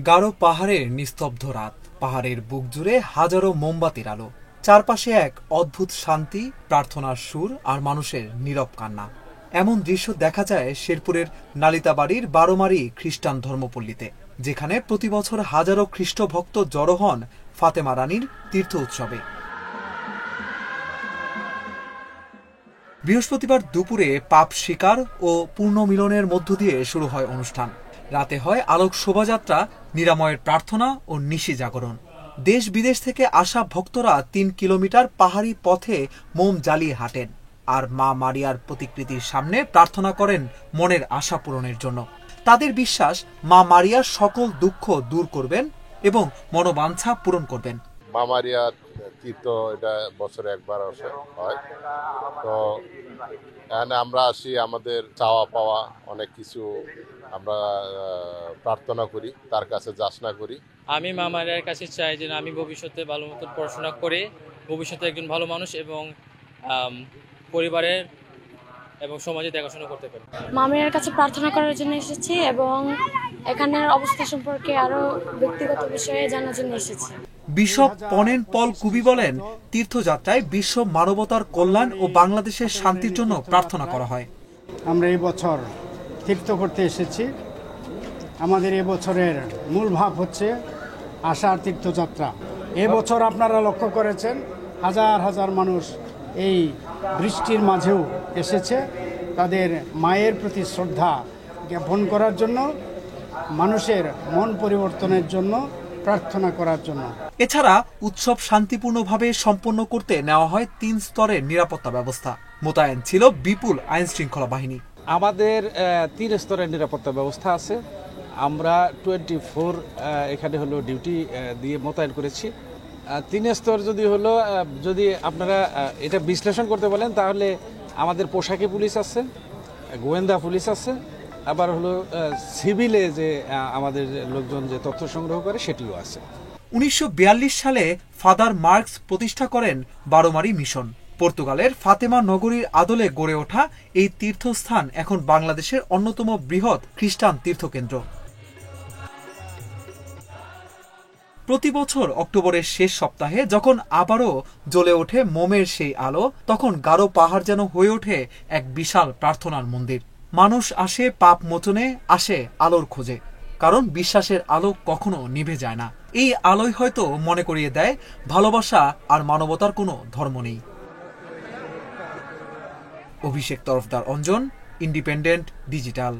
গারো পাহাড়ের নিস্তব্ধ রাত, পাহাড়ের বুক জুড়ে হাজারো মোমবাতির আলো, চারপাশে এক অদ্ভুত শান্তি, প্রার্থনার সুর আর মানুষের নীরব কান্না। এমন দৃশ্য দেখা যায় শেরপুরের নালিতাবাড়ির বারোমারি খ্রিস্টান ধর্মপল্লীতে, যেখানে প্রতি বছর হাজারো খ্রিস্ট ভক্ত জড়ো হন ফাতেমা রানীর তীর্থ উৎসবে। বৃহস্পতিবার দুপুরে পাপ স্বীকার ও পুণ্যমিলনের মধ্য দিয়ে শুরু হয় অনুষ্ঠান। রাতে হয় আলোক শোভাযাত্রা, নিরাময়ের প্রার্থনা ও নিশি জাগরণ। দেশ বিদেশ থেকে আসা ভক্তরা ৩ কিলোমিটার পাহাড়ি পথে মোম জ্বালিয়ে হাঁটেন আর মা মারিয়ার প্রতিকৃতির সামনে প্রার্থনা করেন মনের আশা পূরণের জন্য। তাদের বিশ্বাস, মা মারিয়া সকল দুঃখ দূর করবেন এবং মনোবাঞ্ছা পূরণ করবেন। মা মারিয়ার তীর্থ এটা বছরে একবার হয়, তো এখানে আমরা আসি, আমাদের চাওয়া পাওয়া অনেক কিছু আমরা প্রার্থনা করি, তার কাছে যাচনা করি। আমি মা মারিয়ার কাছে চাই যে আমি ভবিষ্যতে ভালো মতো পড়াশোনা করে ভবিষ্যতে একজন ভালো মানুষ এবং পরিবারের এবং সমাজে দেখাশোনা করতে পারি। মা মারিয়ার কাছে প্রার্থনা করার জন্য এসেছি এবং এখানের অবস্থা সম্পর্কে আরো ব্যক্তিগত বিষয়ে জানার জন্য এসেছি। বিশপ পনেন পল কুবি বলেন, তীর্থযাত্রায় বিশ্ব মানবতার কল্যাণ ও বাংলাদেশের শান্তির জন্য প্রার্থনা করা হয়। আমরা এই বছর তীর্থ করতে এসেছি। আমাদের এবছরের মূল ভাব হচ্ছে আশার তীর্থযাত্রা। এবছর আপনারা লক্ষ্য করেছেন হাজার হাজার মানুষ এই বৃষ্টির মাঝেও এসেছে তাদের মায়ের প্রতি শ্রদ্ধা জ্ঞাপন করার জন্য, মানুষের মন পরিবর্তনের জন্য, প্রার্থনা করার জন্য। এছাড়া উৎসব শান্তিপূর্ণভাবে সম্পন্ন করতে নেওয়া হয় ৩ স্তরের নিরাপত্তা ব্যবস্থা। মোতায়েন ছিল বিপুল আইন শৃঙ্খলা বাহিনী। আমাদের ৩ স্তরের নিরাপত্তা ব্যবস্থা আছে। আমরা 24 এখানে হলো ডিউটি দিয়ে মোতায়েন করেছি। ৩ স্তর যদি আপনারা এটা বিশ্লেষণ করতে বলেন, তাহলে আমাদের পোশাকে পুলিশ আছে, গোয়েন্দা পুলিশ আছে, আবার হলো সিভিলে যে আমাদের লোকজন যে তথ্য সংগ্রহ করে সেটিও আছে। ১৯৪২ সালে ফাদার মার্কস প্রতিষ্ঠা করেন বারোমারি মিশন। পর্তুগালের ফাতেমা নগরীর আদলে গড়ে ওঠা এই তীর্থস্থান এখন বাংলাদেশের অন্যতম বৃহৎ খ্রিস্টান তীর্থকেন্দ্র। প্রতি বছর অক্টোবরের শেষ সপ্তাহে যখন আবারও জ্বলে ওঠে মোমের সেই আলো, তখন গারো পাহাড় যেন হয়ে ওঠে এক বিশাল প্রার্থনার মন্দির। মানুষ আসে পাপ মোচনে, আসে আলোর খোঁজে, কারণ বিশ্বাসের আলো কখনো নিভে যায় না। এই আলোই হয়তো মনে করিয়ে দেয় ভালোবাসা আর মানবতার কোনো ধর্ম নেই। অভিষেক তরফদার, অঞ্জন, ইন্ডিপেন্ডেন্ট ডিজিটাল।